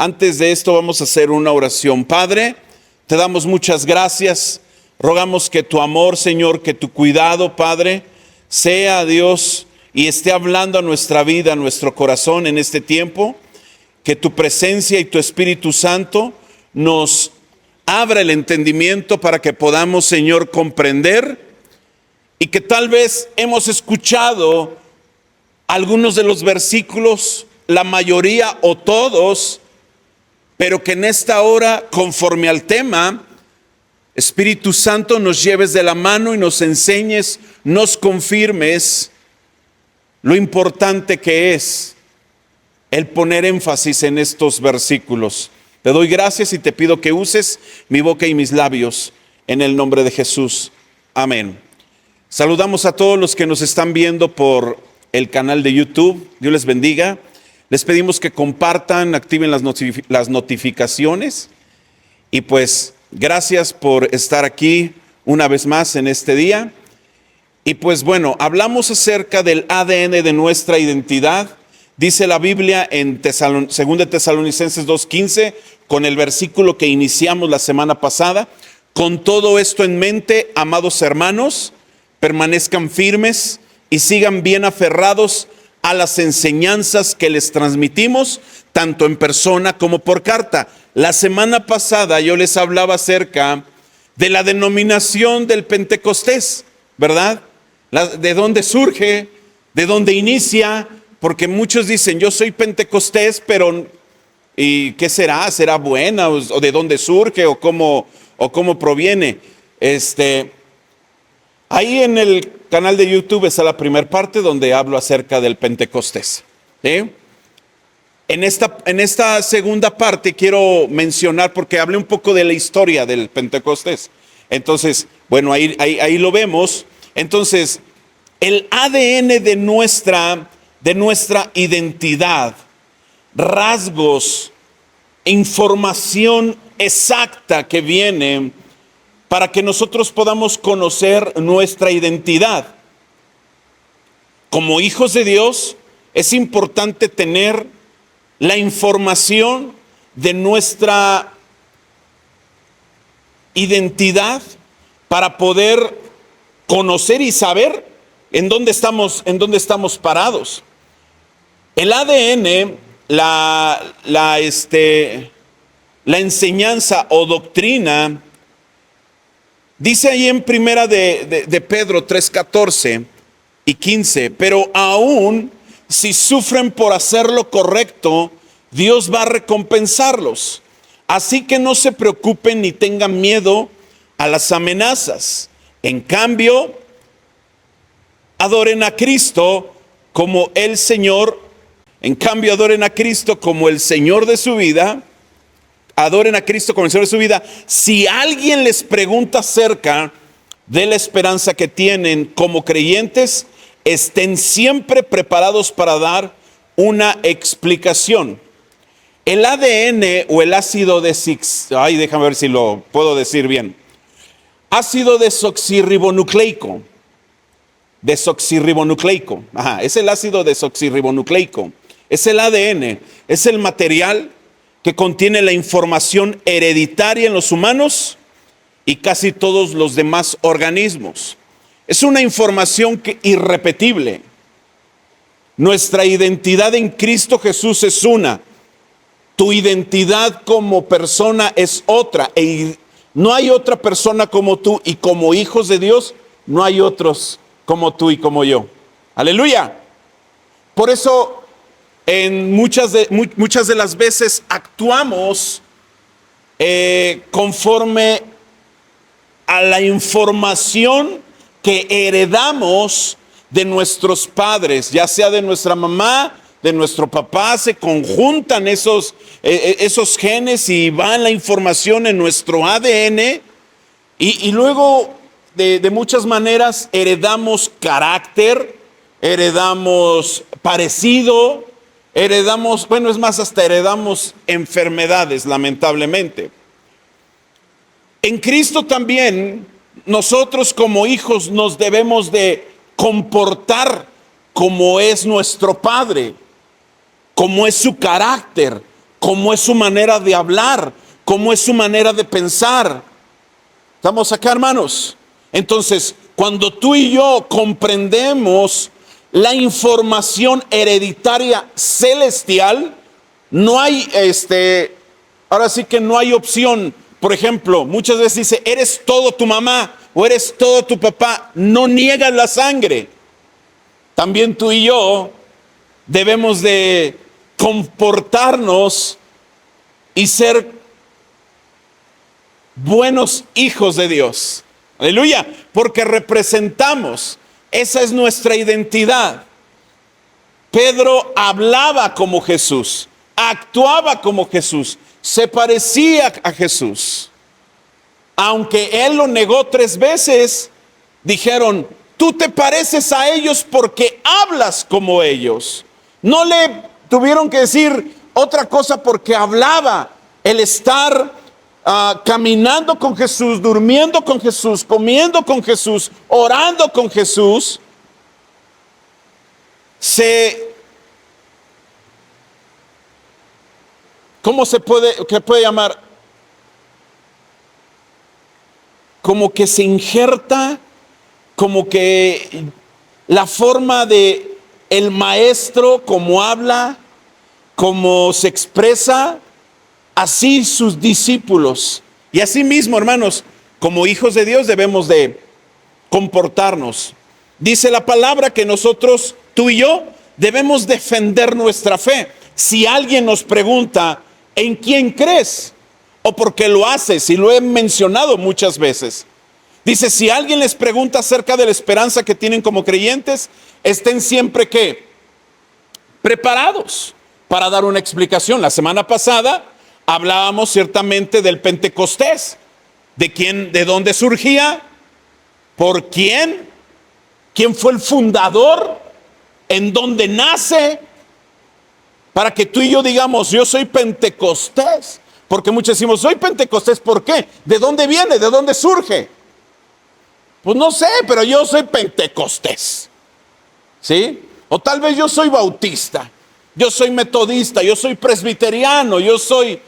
Antes de esto vamos a hacer una oración. Padre, te damos muchas gracias. Rogamos que tu amor, Señor, que tu cuidado, Padre, sea, Dios, y esté hablando a nuestra vida, a nuestro corazón en este tiempo. Que tu presencia y tu Espíritu Santo nos abra el entendimiento para que podamos, Señor, comprender, y que tal vez hemos escuchado algunos de los versículos, la mayoría o todos, pero que en esta hora, conforme al tema, Espíritu Santo, nos lleves de la mano y nos enseñes, nos confirmes lo importante que es el poner énfasis en estos versículos. Te doy gracias y te pido que uses mi boca y mis labios en el nombre de Jesús. Amén. Saludamos a todos los que nos están viendo por el canal de YouTube. Dios les bendiga. Les pedimos que compartan, activen las notificaciones. Y pues gracias por estar aquí una vez más en este día. Y pues bueno, hablamos acerca del ADN de nuestra identidad. Dice la Biblia en 2 Tesalonicenses 2:15, con el versículo que iniciamos la semana pasada: con todo esto en mente, amados hermanos, permanezcan firmes y sigan bien aferrados a las enseñanzas que les transmitimos, tanto en persona como por carta. La semana pasada yo les hablaba acerca de la denominación del Pentecostés, ¿verdad? De dónde surge, de dónde inicia, porque muchos dicen, yo soy Pentecostés, pero ¿y qué será? ¿Será buena? ¿O de dónde surge? ¿O cómo proviene? Ahí en el canal de YouTube está la primera parte donde hablo acerca del Pentecostés. ¿Sí? En esta segunda parte quiero mencionar, porque hablé un poco de la historia del Pentecostés. Entonces, bueno, ahí lo vemos. Entonces, el ADN de nuestra identidad, rasgos, información exacta que viene para que nosotros podamos conocer nuestra identidad. Como hijos de Dios, es importante tener la información de nuestra identidad para poder conocer y saber en dónde estamos parados. El ADN, la enseñanza o doctrina, dice ahí en primera de Pedro 3:14 y 15, pero aún si sufren por hacer lo correcto, Dios va a recompensarlos. Así que no se preocupen ni tengan miedo a las amenazas. En cambio, adoren a Cristo como el Señor. En cambio, adoren a Cristo como el Señor de su vida. Adoren a Cristo como el Señor de su vida. Si alguien les pregunta acerca de la esperanza que tienen como creyentes, estén siempre preparados para dar una explicación. El ADN o el ácido déjame ver si lo puedo decir bien. Ácido desoxirribonucleico. Es el ácido desoxirribonucleico. Es el ADN. Es el material que contiene la información hereditaria en los humanos y casi todos los demás organismos. Es una información irrepetible. Nuestra identidad en Cristo Jesús es una. Tu identidad como persona es otra. Y no hay otra persona como tú, y como hijos de Dios no hay otros como tú y como yo. Aleluya. Por eso en muchas de las veces actuamos conforme a la información que heredamos de nuestros padres, ya sea de nuestra mamá, de nuestro papá. Se conjuntan esos genes y va la información en nuestro ADN, y luego de muchas maneras heredamos carácter, heredamos parecido, hasta heredamos enfermedades, lamentablemente. En Cristo también nosotros como hijos nos debemos de comportar como es nuestro Padre, como es su carácter, cómo es su manera de hablar, cómo es su manera de pensar. ¿Estamos acá, hermanos? Entonces, cuando tú y yo comprendemos la información hereditaria celestial, no hay, ahora sí que no hay opción. Por ejemplo, muchas veces dice, eres todo tu mamá o eres todo tu papá. No niegas la sangre. También tú y yo debemos de comportarnos y ser buenos hijos de Dios. Aleluya, porque representamos, esa es nuestra identidad. Pedro hablaba como Jesús, actuaba como Jesús, se parecía a Jesús. Aunque él lo negó 3 veces, dijeron, tú te pareces a ellos porque hablas como ellos. No le tuvieron que decir otra cosa porque hablaba. El estar caminando con Jesús, durmiendo con Jesús, comiendo con Jesús, orando con Jesús, ¿cómo se puede llamar? Como que se injerta, como que la forma de el maestro, como habla, como se expresa, así sus discípulos. Y así mismo, hermanos, como hijos de Dios debemos de comportarnos. Dice la palabra que nosotros, tú y yo, debemos defender nuestra fe. Si alguien nos pregunta, ¿en quién crees? O por qué lo haces, y lo he mencionado muchas veces. Dice, si alguien les pregunta acerca de la esperanza que tienen como creyentes, estén siempre ¿qué? Preparados para dar una explicación. La semana pasada hablábamos ciertamente del Pentecostés, de dónde surgía, por quién fue el fundador, en dónde nace, para que tú y yo digamos, yo soy Pentecostés. Porque muchos decimos, soy Pentecostés, ¿por qué? ¿De dónde viene? ¿De dónde surge? Pues no sé, pero yo soy Pentecostés. ¿Sí? O tal vez yo soy bautista, yo soy metodista, yo soy presbiteriano, yo soy,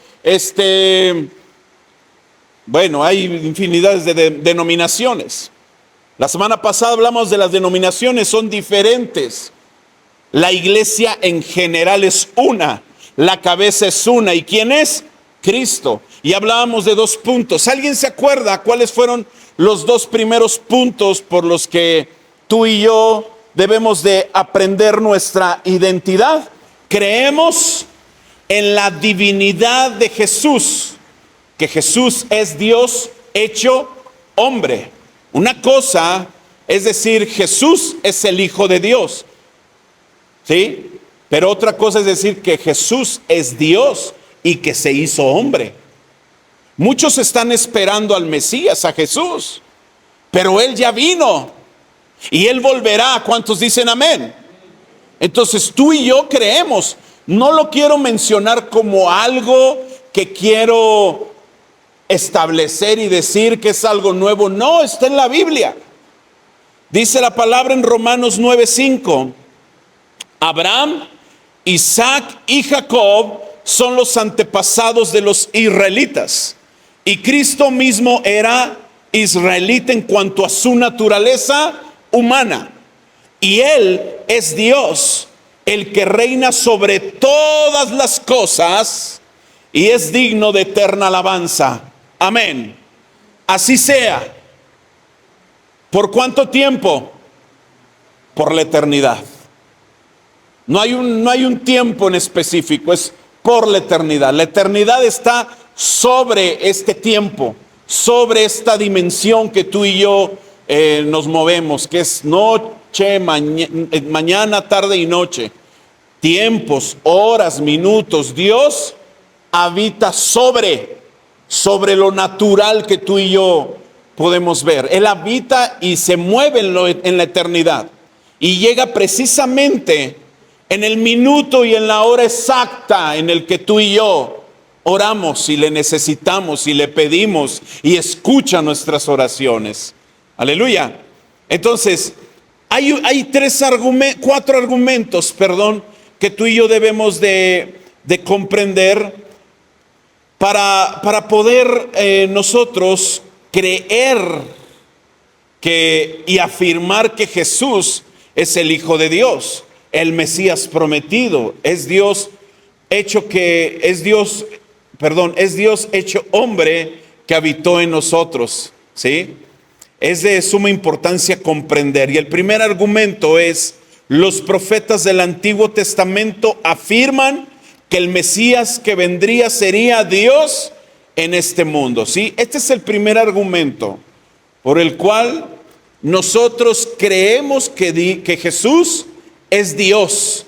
bueno, hay infinidades de denominaciones. La semana pasada hablamos de las denominaciones, son diferentes. La iglesia en general es una, la cabeza es una. ¿Y quién es? Cristo. Y hablábamos de 2 puntos. ¿Alguien se acuerda cuáles fueron los 2 primeros puntos por los que tú y yo debemos de aprender nuestra identidad? Creemos en la divinidad de Jesús, que Jesús es Dios hecho hombre. Una cosa es decir, Jesús es el Hijo de Dios, ¿sí? Pero otra cosa es decir que Jesús es Dios y que se hizo hombre. Muchos están esperando al Mesías, a Jesús, pero Él ya vino y Él volverá. ¿Cuántos dicen amén? Entonces tú y yo creemos. No lo quiero mencionar como algo que quiero establecer y decir que es algo nuevo. No, está en la Biblia. Dice la palabra en Romanos 9:5. Abraham, Isaac y Jacob son los antepasados de los israelitas. Y Cristo mismo era israelita en cuanto a su naturaleza humana. Y Él es Dios, el que reina sobre todas las cosas y es digno de eterna alabanza. Amén. Así sea. ¿Por cuánto tiempo? Por la eternidad. No hay un tiempo en específico, es por la eternidad. La eternidad está sobre este tiempo, sobre esta dimensión que tú y yo nos movemos, que es noche, mañana, tarde y noche. Tiempos, horas, minutos. Dios habita sobre lo natural que tú y yo podemos ver. Él habita y se mueve en la eternidad. Y llega precisamente en el minuto y en la hora exacta en el que tú y yo oramos y le necesitamos y le pedimos y escucha nuestras oraciones. Aleluya. Entonces, hay 4 argumentos, que tú y yo debemos de comprender para poder nosotros creer y afirmar que Jesús es el Hijo de Dios, el Mesías prometido, es Dios hecho hombre que habitó en nosotros, ¿sí? Es de suma importancia comprender. Y el primer argumento es: los profetas del Antiguo Testamento afirman que el Mesías que vendría sería Dios en este mundo, ¿sí? Este es el primer argumento por el cual nosotros creemos que Jesús es Dios,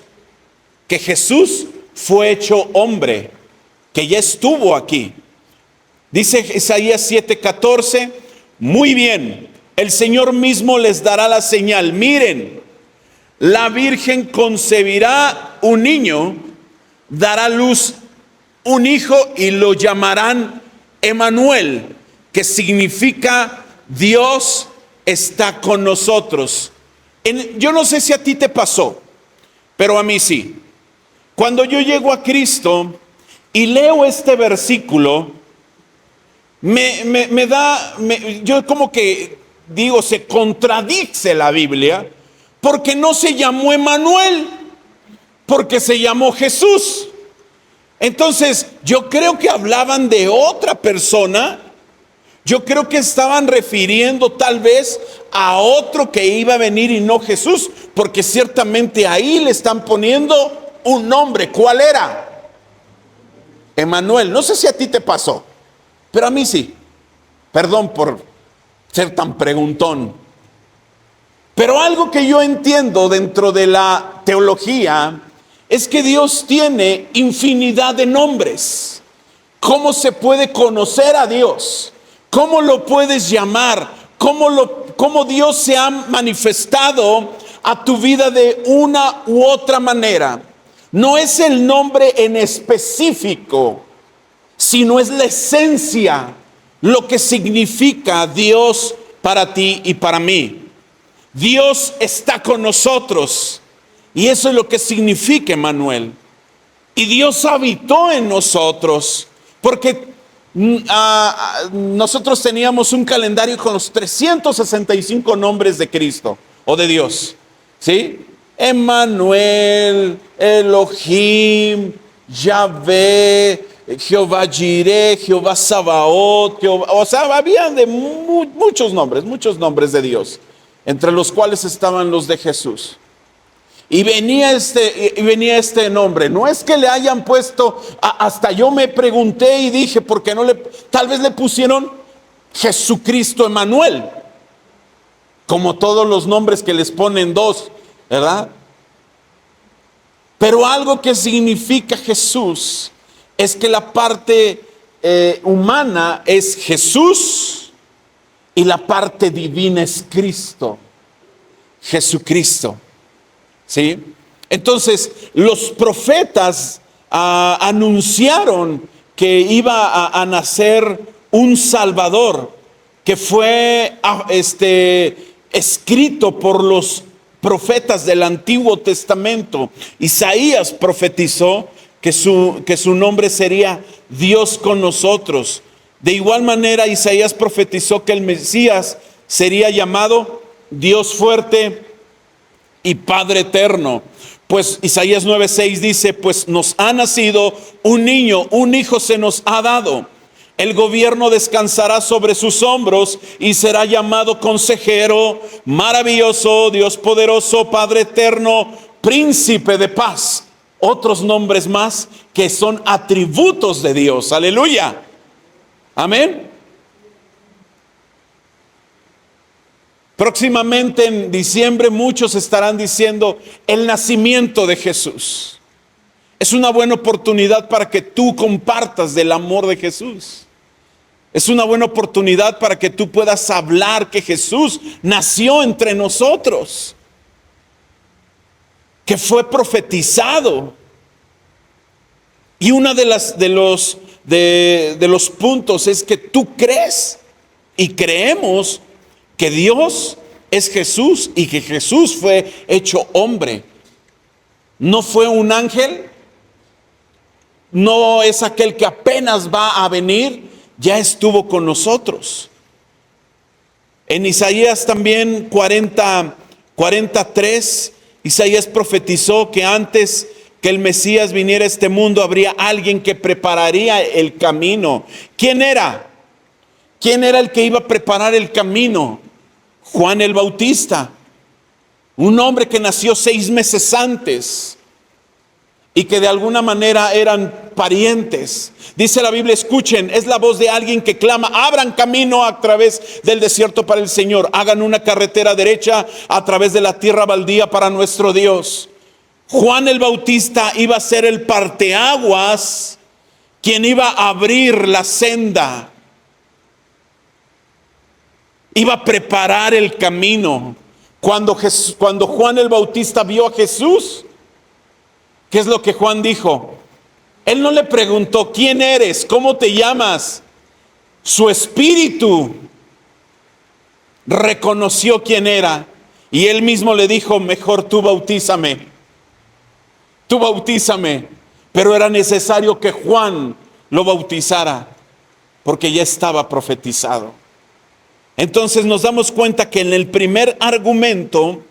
que Jesús fue hecho hombre, que ya estuvo aquí. Dice Isaías 7:14, muy bien, el Señor mismo les dará la señal. Miren, la Virgen concebirá un niño, dará a luz un hijo y lo llamarán Emmanuel, que significa Dios está con nosotros. Yo no sé si a ti te pasó, pero a mí sí. Cuando yo llego a Cristo y leo este versículo, yo como que digo, se contradice la Biblia, porque no se llamó Emmanuel, porque se llamó Jesús. Entonces, yo creo que hablaban de otra persona. Yo creo que estaban refiriendo tal vez a otro que iba a venir y no Jesús, porque ciertamente ahí le están poniendo un nombre. ¿Cuál era? Emmanuel. No sé si a ti te pasó, pero a mí sí. Perdón por ser tan preguntón. Pero algo que yo entiendo dentro de la teología es que Dios tiene infinidad de nombres. ¿Cómo se puede conocer a Dios? ¿Cómo lo puedes llamar? ¿Cómo Dios se ha manifestado a tu vida de una u otra manera? No es el nombre en específico, sino es la esencia, lo que significa Dios para ti y para mí. Dios está con nosotros, y eso es lo que significa Emmanuel. Y Dios habitó en nosotros, porque nosotros teníamos un calendario con los 365 nombres de Cristo o de Dios, ¿sí? Emmanuel, Elohim, Yahvé, Jehová Jireh, Jehová Sabaoth, o sea, había de muchos nombres de Dios, entre los cuales estaban los de Jesús. Y venía este nombre. No es que le hayan puesto, hasta yo me pregunté y dije, ¿por qué no tal vez le pusieron Jesucristo Emmanuel? Como todos los nombres que les ponen dos, ¿verdad? Pero algo que significa Jesús es que la parte humana es Jesús y la parte divina es Cristo, Jesucristo. ¿Sí? Entonces, los profetas anunciaron que iba a nacer un Salvador, que fue escrito por los profetas del Antiguo Testamento. Isaías profetizó que su nombre sería Dios con nosotros. De igual manera, Isaías profetizó que el Mesías sería llamado Dios fuerte y Padre eterno. Pues Isaías 9:6 dice, pues nos ha nacido un niño, un hijo se nos ha dado. El gobierno descansará sobre sus hombros y será llamado Consejero, Maravilloso, Dios poderoso, Padre eterno, Príncipe de paz. Otros nombres más que son atributos de Dios. Aleluya. Amén. Próximamente en diciembre muchos estarán diciendo el nacimiento de Jesús. Es una buena oportunidad para que tú compartas del amor de Jesús. Es una buena oportunidad para que tú puedas hablar que Jesús nació entre nosotros, que fue profetizado. Y uno de los puntos es que tú crees y creemos que Dios es Jesús y que Jesús fue hecho hombre. No fue un ángel, no es aquel que apenas va a venir, ya estuvo con nosotros. En Isaías también 43, Isaías profetizó que antes que el Mesías viniera a este mundo, habría alguien que prepararía el camino. ¿Quién era? ¿Quién era el que iba a preparar el camino? Juan el Bautista, un hombre que nació 6 meses antes y que de alguna manera eran parientes. Dice la Biblia, escuchen, es la voz de alguien que clama: abran camino a través del desierto para el Señor, hagan una carretera derecha a través de la tierra baldía para nuestro Dios. Juan el Bautista iba a ser el parteaguas, quien iba a abrir la senda, iba a preparar el camino. Cuando Juan el Bautista vio a Jesús, ¿qué es lo que Juan dijo? Él no le preguntó: ¿quién eres? ¿Cómo te llamas? Su espíritu reconoció quién era y él mismo le dijo: mejor tú bautízame. Tú bautízame. Pero era necesario que Juan lo bautizara porque ya estaba profetizado. Entonces nos damos cuenta que en el primer argumento,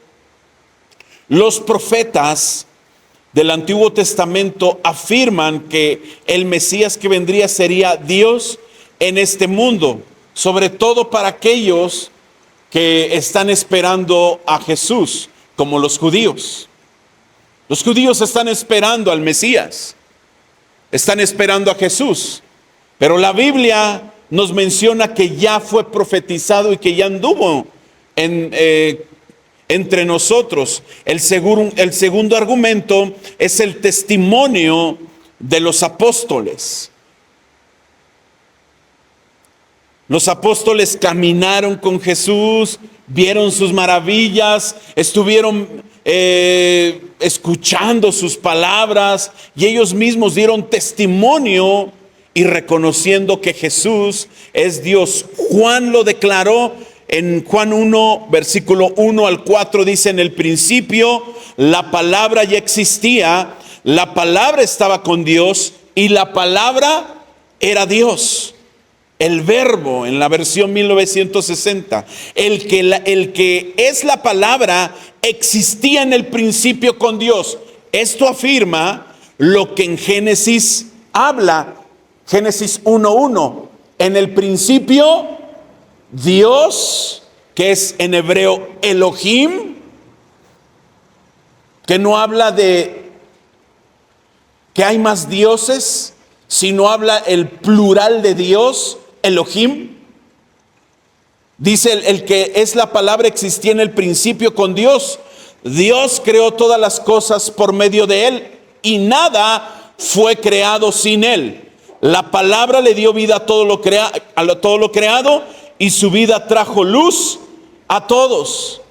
los profetas del Antiguo Testamento afirman que el Mesías que vendría sería Dios en este mundo, sobre todo para aquellos que están esperando a Jesús, como los judíos. Los judíos están esperando al Mesías, están esperando a Jesús, pero la Biblia nos menciona que ya fue profetizado y que ya anduvo entre nosotros. El segundo argumento es el testimonio de los apóstoles. Los apóstoles caminaron con Jesús, vieron sus maravillas, estuvieron escuchando sus palabras y ellos mismos dieron testimonio y reconociendo que Jesús es Dios. Juan lo declaró en Juan 1, versículo 1 al 4, dice: en el principio la palabra ya existía, la palabra estaba con Dios y la palabra era Dios. El verbo, en la versión 1960, el que es la palabra existía en el principio con Dios. Esto afirma lo que en Génesis habla. Génesis 1:1, en el principio Dios, que es en hebreo Elohim, que no habla de que hay más dioses, sino habla el plural de Dios, Elohim. Dice el que es la palabra existía en el principio con Dios. Dios creó todas las cosas por medio de él y nada fue creado sin él. La palabra le dio vida a todo lo creado y su vida trajo luz a todos.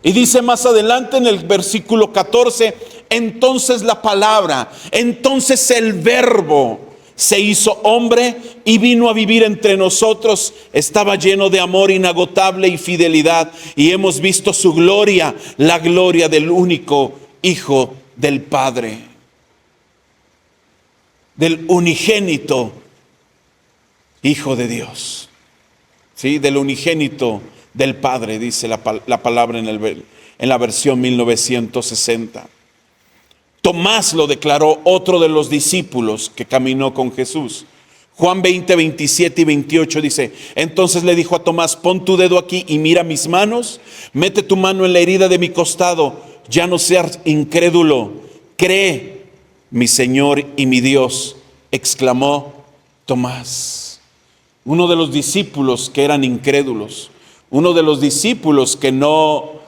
Y dice más adelante en el versículo 14: entonces la palabra, entonces el verbo se hizo hombre y vino a vivir entre nosotros. Estaba lleno de amor inagotable y fidelidad, y hemos visto su gloria, la gloria del único Hijo del Padre, del unigénito Hijo de Dios. ¿Sí? Del unigénito del Padre, dice la palabra en la versión 1960. Tomás lo declaró, otro de los discípulos que caminó con Jesús. Juan 20, 27 y 28 dice: entonces le dijo a Tomás: pon tu dedo aquí y mira mis manos, mete tu mano en la herida de mi costado, ya no seas incrédulo, cree, mi Señor y mi Dios, exclamó Tomás. Uno de los discípulos que eran incrédulos, uno de los discípulos que no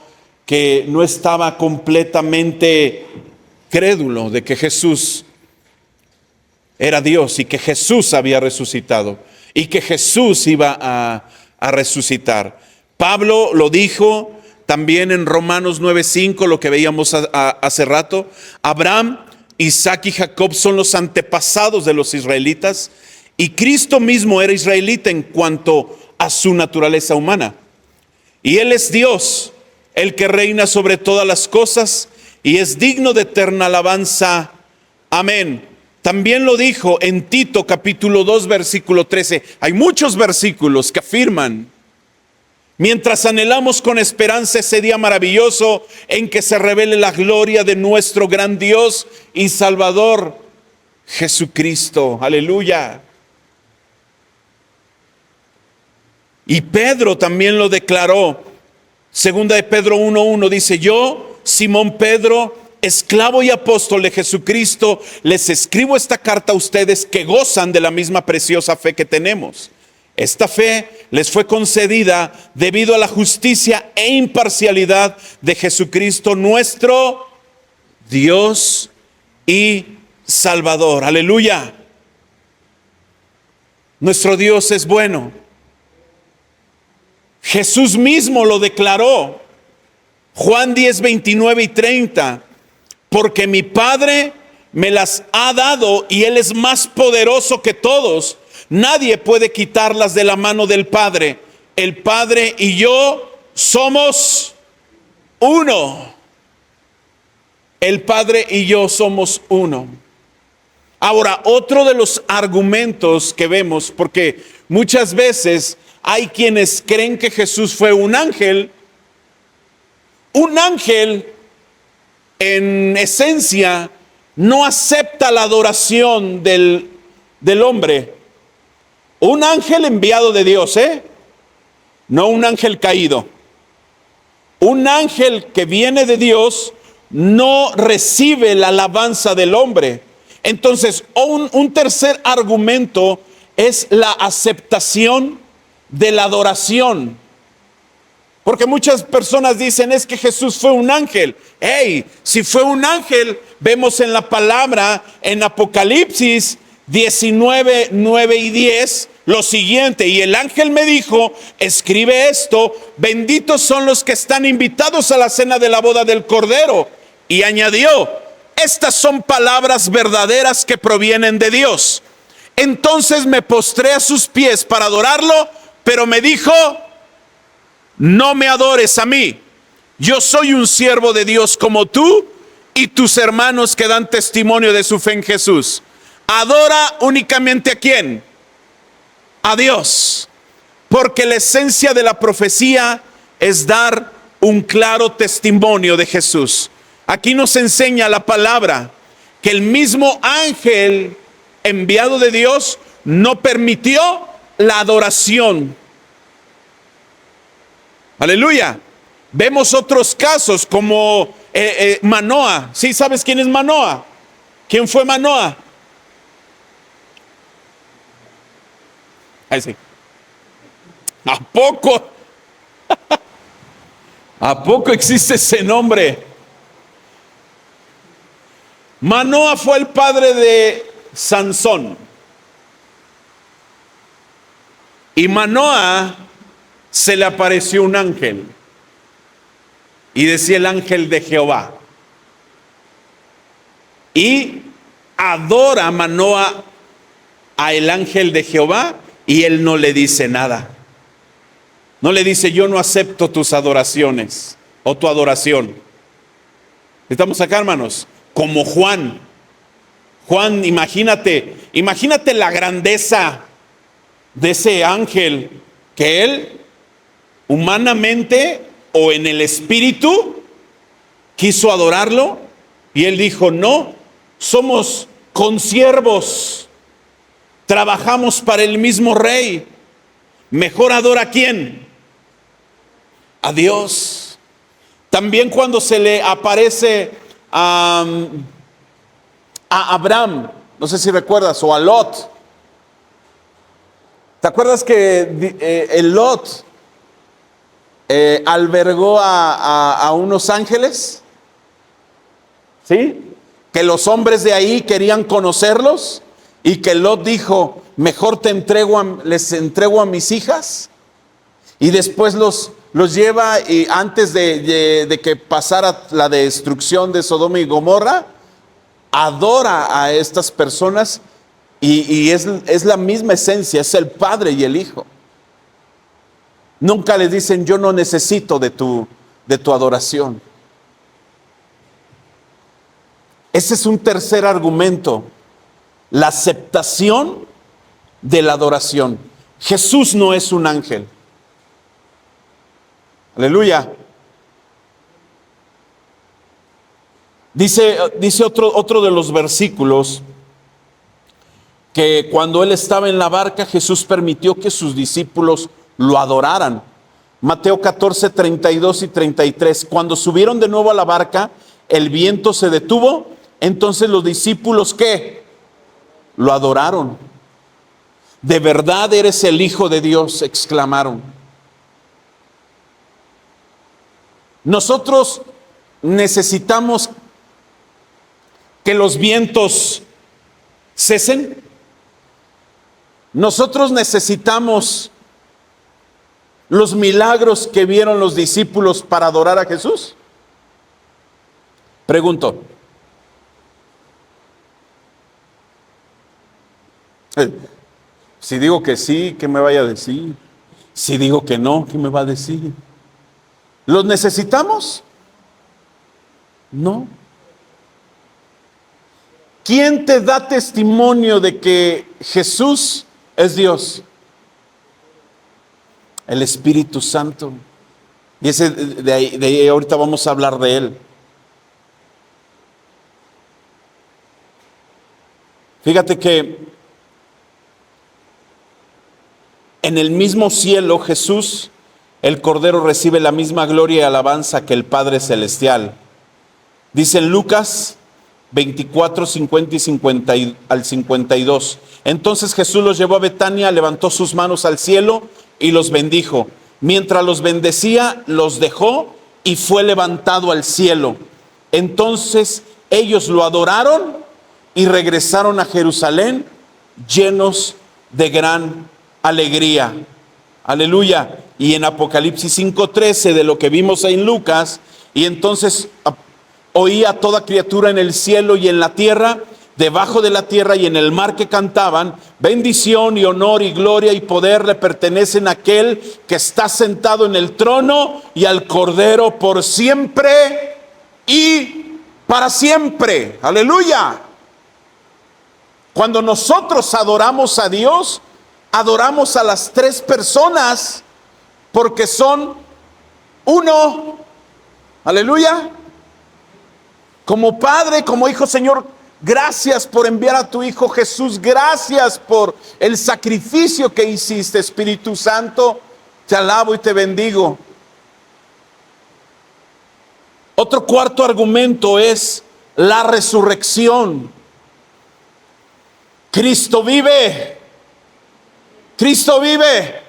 estaba completamente crédulo de que Jesús era Dios y que Jesús había resucitado y que Jesús iba a resucitar. Pablo lo dijo también en Romanos 9:5, lo que veíamos hace rato: Abraham, Isaac y Jacob son los antepasados de los israelitas, y Cristo mismo era israelita en cuanto a su naturaleza humana. Y Él es Dios, el que reina sobre todas las cosas, y es digno de eterna alabanza. Amén. También lo dijo en Tito capítulo 2 versículo 13. Hay muchos versículos que afirman: mientras anhelamos con esperanza ese día maravilloso en que se revele la gloria de nuestro gran Dios y Salvador Jesucristo. Aleluya. Y Pedro también lo declaró. Segunda de Pedro 1:1 dice: yo, Simón Pedro, esclavo y apóstol de Jesucristo, les escribo esta carta a ustedes que gozan de la misma preciosa fe que tenemos. Esta fe les fue concedida debido a la justicia e imparcialidad de Jesucristo, nuestro Dios y Salvador. Aleluya. Nuestro Dios es bueno. Jesús mismo lo declaró. Juan 10, 29 y 30. Porque mi Padre me las ha dado y Él es más poderoso que todos. Nadie puede quitarlas de la mano del Padre. El Padre y yo somos uno. El Padre y yo somos uno. Ahora, otro de los argumentos que vemos, porque muchas veces hay quienes creen que Jesús fue un ángel. Un ángel, en esencia, no acepta la adoración del hombre. Un ángel enviado de Dios, no un ángel caído. Un ángel que viene de Dios no recibe la alabanza del hombre. Entonces, un tercer argumento es la aceptación de la adoración. Porque muchas personas dicen: es que Jesús fue un ángel. Si fue un ángel, vemos en la palabra, en Apocalipsis 19, 9 y 10, lo siguiente: y el ángel me dijo, escribe esto, benditos son los que están invitados a la cena de la boda del Cordero. Y añadió: estas son palabras verdaderas que provienen de Dios. Entonces me postré a sus pies para adorarlo, pero me dijo: no me adores a mí. Yo soy un siervo de Dios como tú y tus hermanos que dan testimonio de su fe en Jesús. Adora únicamente ¿a quién? A Dios. Porque la esencia de la profecía es dar un claro testimonio de Jesús. Aquí nos enseña la palabra que el mismo ángel enviado de Dios no permitió la adoración. Aleluya. Vemos otros casos como Manoah. ¿Sí sabes quién es Manoah? ¿Quién fue Manoah? Ahí sí. ¿A poco? ¿A poco existe ese nombre? Manoah fue el padre de Sansón. Y Manoah se le apareció un ángel. Y decía: el ángel de Jehová. Y adora a Manoah a el ángel de Jehová, y él no le dice nada. No le dice: yo no acepto tus adoraciones o tu adoración. Estamos acá, hermanos, como Juan. Juan, imagínate la grandeza de ese ángel, que él humanamente o en el espíritu quiso adorarlo, y él dijo: no, somos consiervos, trabajamos para el mismo rey, mejor adora ¿a quién? A Dios. También cuando se le aparece a Abraham, no sé si recuerdas, o a Lot. ¿Te acuerdas que el Lot albergó a unos ángeles? ¿Sí? Que los hombres de ahí querían conocerlos, y que Lot dijo: mejor les entrego a mis hijas. Y después los lleva, y antes de que pasara la destrucción de Sodoma y Gomorra, adora a estas personas, y es la misma esencia, es el Padre y el Hijo. Nunca les dicen: yo no necesito de tu adoración. Ese es un tercer argumento. la aceptación de la adoración. Jesús no es un ángel. Aleluya. Dice otro de los versículos que cuando él estaba en la barca, Jesús permitió que sus discípulos lo adoraran. Mateo 14, 32 y 33. Cuando subieron de nuevo a la barca, el viento se detuvo. Entonces los discípulos, ¿qué? Lo adoraron. De verdad eres el Hijo de Dios, exclamaron. Nosotros necesitamos que los vientos cesen. Nosotros necesitamos los milagros que vieron los discípulos para adorar a Jesús. Pregunto. Si digo que sí, ¿qué me vaya a decir? Si digo que no, ¿qué me va a decir? ¿Los necesitamos? No. ¿Quién te da testimonio de que Jesús es Dios? El Espíritu Santo. Y ese de ahí ahorita vamos a hablar de él. Fíjate que en el mismo cielo Jesús, el Cordero, recibe la misma gloria y alabanza que el Padre Celestial. Dice en Lucas 24, 50 y 50 al 52. Entonces Jesús los llevó a Betania, levantó sus manos al cielo y los bendijo. Mientras los bendecía, los dejó y fue levantado al cielo. Entonces ellos lo adoraron y regresaron a Jerusalén llenos de gran alegría. Aleluya. Y en Apocalipsis 5:13, de lo que vimos en Lucas, y entonces oía a toda criatura en el cielo y en la tierra, debajo de la tierra y en el mar, que cantaban: bendición y honor y gloria y poder le pertenecen a aquel que está sentado en el trono y al Cordero por siempre y para siempre. Aleluya. Cuando nosotros adoramos a Dios, adoramos a las tres personas porque son uno. Aleluya. Como Padre, como Hijo. Señor, gracias por enviar a tu Hijo Jesús. Gracias por el sacrificio que hiciste. Espíritu Santo, te alabo y te bendigo. Otro cuarto argumento es la resurrección. Cristo vive. Cristo vive.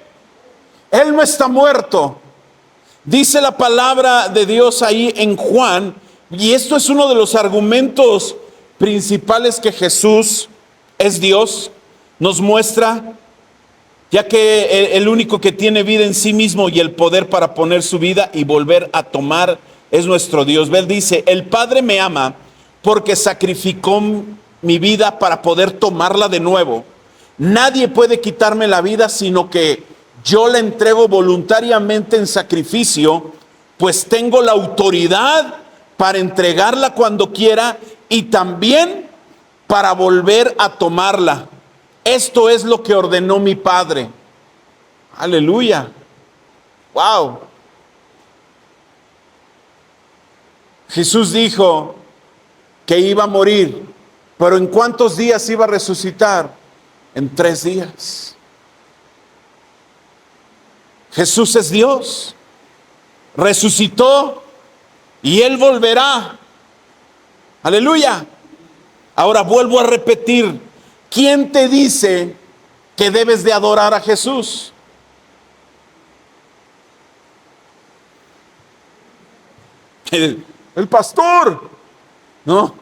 Él no está muerto. Dice la palabra de Dios ahí en Juan, y esto es uno de los argumentos principales que Jesús es Dios. Nos muestra, ya que el único que tiene vida en sí mismo y el poder para poner su vida y volver a tomar es nuestro Dios. Él dice: el Padre me ama porque sacrificó mi vida para poder tomarla de nuevo. Nadie puede quitarme la vida, sino que yo la entrego voluntariamente en sacrificio, pues tengo la autoridad para entregarla cuando quiera y también para volver a tomarla. Esto es lo que ordenó mi Padre. Aleluya. Wow. Jesús dijo que iba a morir, pero ¿en cuántos días iba a resucitar? En 3 días. Jesús es Dios. Resucitó y Él volverá. Aleluya. Ahora vuelvo a repetir: ¿quién te dice que debes de adorar a Jesús? El pastor, ¿no?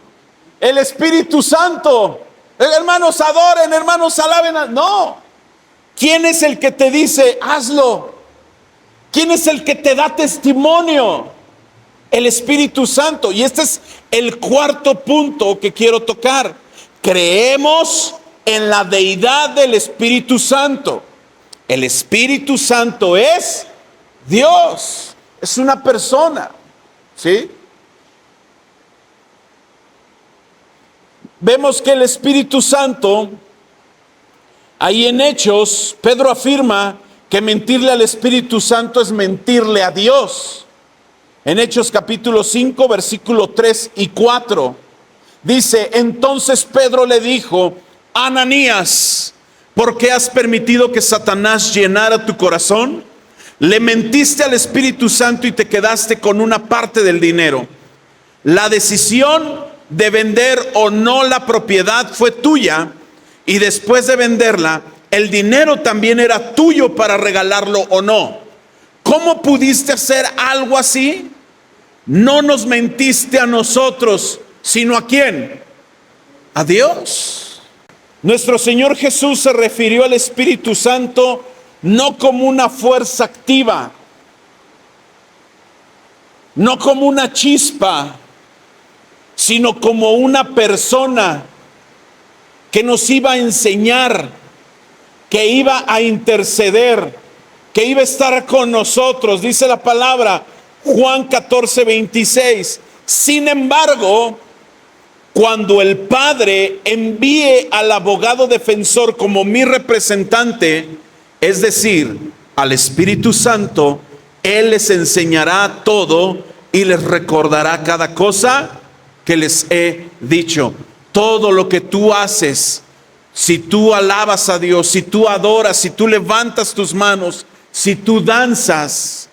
El Espíritu Santo. Hermanos, adoren, hermanos, alaben. No. ¿Quién es el que te dice hazlo? ¿Quién es el que te da testimonio? El Espíritu Santo. Y este es el cuarto punto que quiero tocar. Creemos en la deidad del Espíritu Santo. El Espíritu Santo es Dios. Es una persona. ¿Sí? vemos que el Espíritu Santo, ahí en Hechos, Pedro afirma que mentirle al Espíritu Santo es mentirle a Dios. En Hechos capítulo 5, versículo 3 y 4, dice: entonces Pedro le dijo: Ananías, ¿por qué has permitido que Satanás llenara tu corazón? Le mentiste al Espíritu Santo y te quedaste con una parte del dinero. La decisión de vender o no la propiedad fue tuya, y después de venderla, el dinero también era tuyo para regalarlo o no. ¿Cómo pudiste hacer algo así? No nos mentiste a nosotros, sino ¿a quién? A Dios. Nuestro Señor Jesús se refirió al Espíritu Santo no como una fuerza activa, no como una chispa, sino como una persona que nos iba a enseñar, que iba a interceder, que iba a estar con nosotros. Dice la palabra, Juan 14, 26. Sin embargo, cuando el Padre envíe al abogado defensor como mi representante, es decir, al Espíritu Santo, Él les enseñará todo y les recordará cada cosa que les he dicho. Todo lo que tú haces, si tú alabas a Dios, si tú adoras, si tú levantas tus manos, si tú danzas,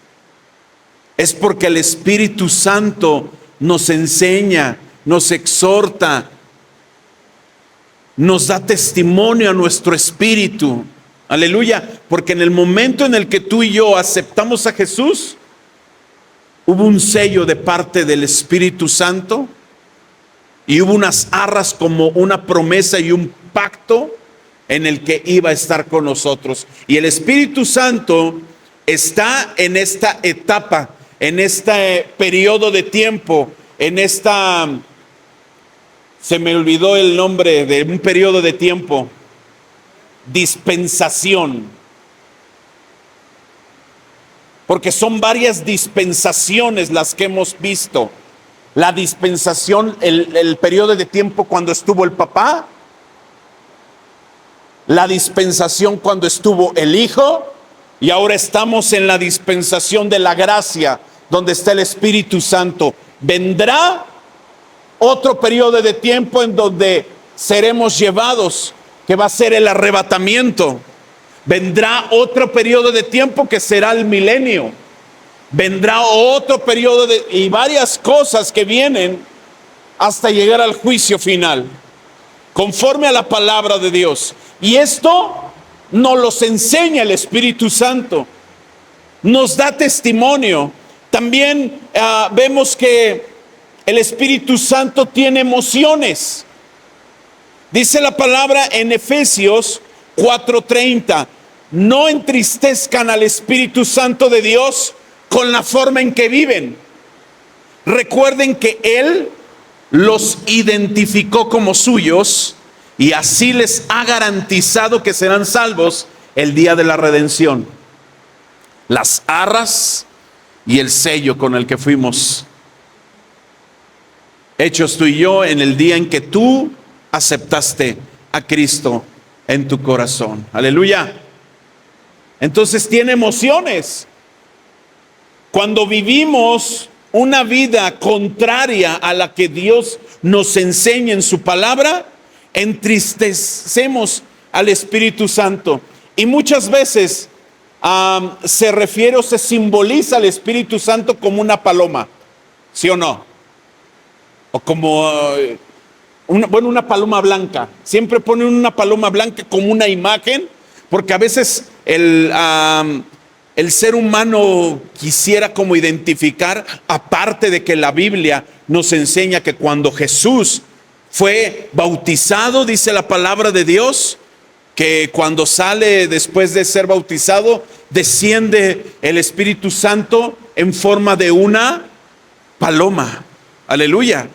es porque el Espíritu Santo nos enseña, nos exhorta, nos da testimonio a nuestro espíritu. Aleluya, porque en el momento en el que tú y yo aceptamos a Jesús, hubo un sello de parte del Espíritu Santo y hubo unas arras como una promesa y un pacto en el que iba a estar con nosotros. Y el Espíritu Santo está en esta etapa, en este periodo de tiempo, en esta, se me olvidó el nombre de un periodo de tiempo, dispensación, porque son varias dispensaciones las que hemos visto. La dispensación, el periodo de tiempo cuando estuvo el papá, la dispensación cuando estuvo el Hijo, y ahora estamos en la dispensación de la gracia, donde está el Espíritu Santo. Vendrá otro periodo de tiempo en donde seremos llevados, que va a ser el arrebatamiento. Vendrá otro periodo de tiempo que será el milenio. Vendrá otro periodo y varias cosas que vienen hasta llegar al juicio final, conforme a la palabra de Dios. Y esto nos los enseña el Espíritu Santo, nos da testimonio. También vemos que el Espíritu Santo tiene emociones. Dice la palabra en Efesios 4:30, no entristezcan al Espíritu Santo de Dios con la forma en que viven. Recuerden que Él los identificó como suyos y así les ha garantizado que serán salvos el día de la redención. Las arras y el sello con el que fuimos hechos tú y yo en el día en que tú aceptaste a Cristo en tu corazón. Aleluya. Entonces tiene emociones. Cuando vivimos una vida contraria a la que Dios nos enseña en su palabra, entristecemos al Espíritu Santo. Y muchas veces se refiere o se simboliza al Espíritu Santo como una paloma, ¿sí o no? O como una paloma blanca. Siempre ponen una paloma blanca como una imagen, porque a veces el ser humano quisiera como identificar, aparte de que la Biblia nos enseña que cuando Jesús fue bautizado, dice la palabra de Dios, que cuando sale después de ser bautizado, desciende el Espíritu Santo en forma de una paloma. Aleluya.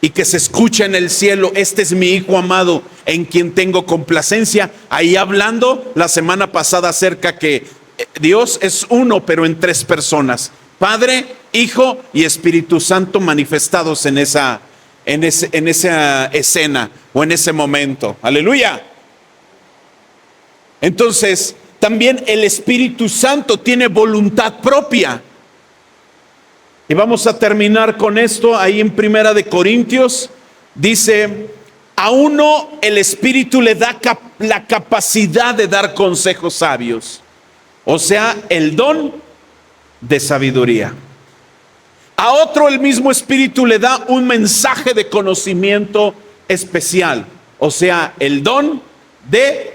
Y que se escucha en el cielo, este es mi Hijo amado, en quien tengo complacencia. Ahí hablando la semana pasada acerca que Dios es uno, pero en tres personas: Padre, Hijo y Espíritu Santo manifestados en esa en esa escena o en ese momento. Aleluya. Entonces, también el Espíritu Santo tiene voluntad propia. Y vamos a terminar con esto ahí en Primera de Corintios. Dice, a uno el Espíritu le da la capacidad de dar consejos sabios. O sea, el don de sabiduría. A otro el mismo Espíritu le da un mensaje de conocimiento especial. O sea, el don de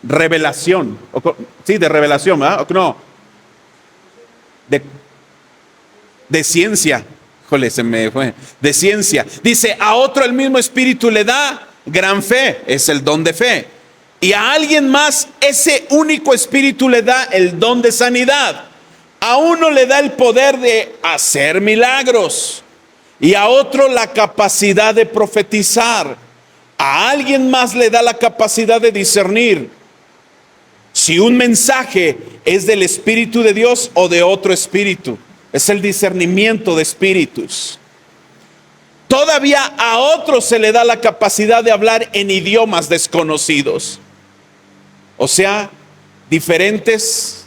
revelación. Sí, de revelación, ¿verdad? No. De ciencia. Híjole, se me fue. De ciencia. Dice, a otro el mismo Espíritu le da gran fe. Es el don de fe. Y a alguien más, ese único Espíritu le da el don de sanidad. A uno le da el poder de hacer milagros. Y a otro la capacidad de profetizar. A alguien más le da la capacidad de discernir si un mensaje es del Espíritu de Dios o de otro espíritu. Es el discernimiento de espíritus. Todavía a otro se le da la capacidad de hablar en idiomas desconocidos. O sea, diferentes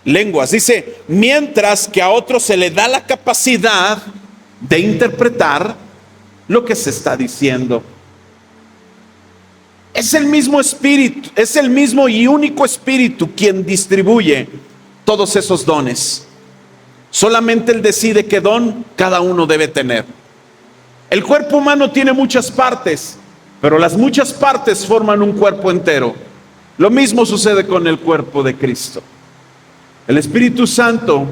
lenguas. Dice, mientras que a otro se le da la capacidad de interpretar lo que se está diciendo. Es el mismo Espíritu, es el mismo y único Espíritu quien distribuye todos esos dones. Solamente Él decide qué don cada uno debe tener. El cuerpo humano tiene muchas partes, pero las muchas partes forman un cuerpo entero. Lo mismo sucede con el cuerpo de Cristo. El Espíritu Santo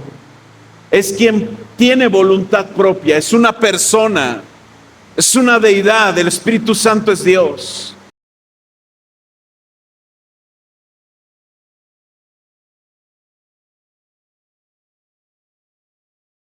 es quien tiene voluntad propia, es una persona, es una deidad. El Espíritu Santo es Dios.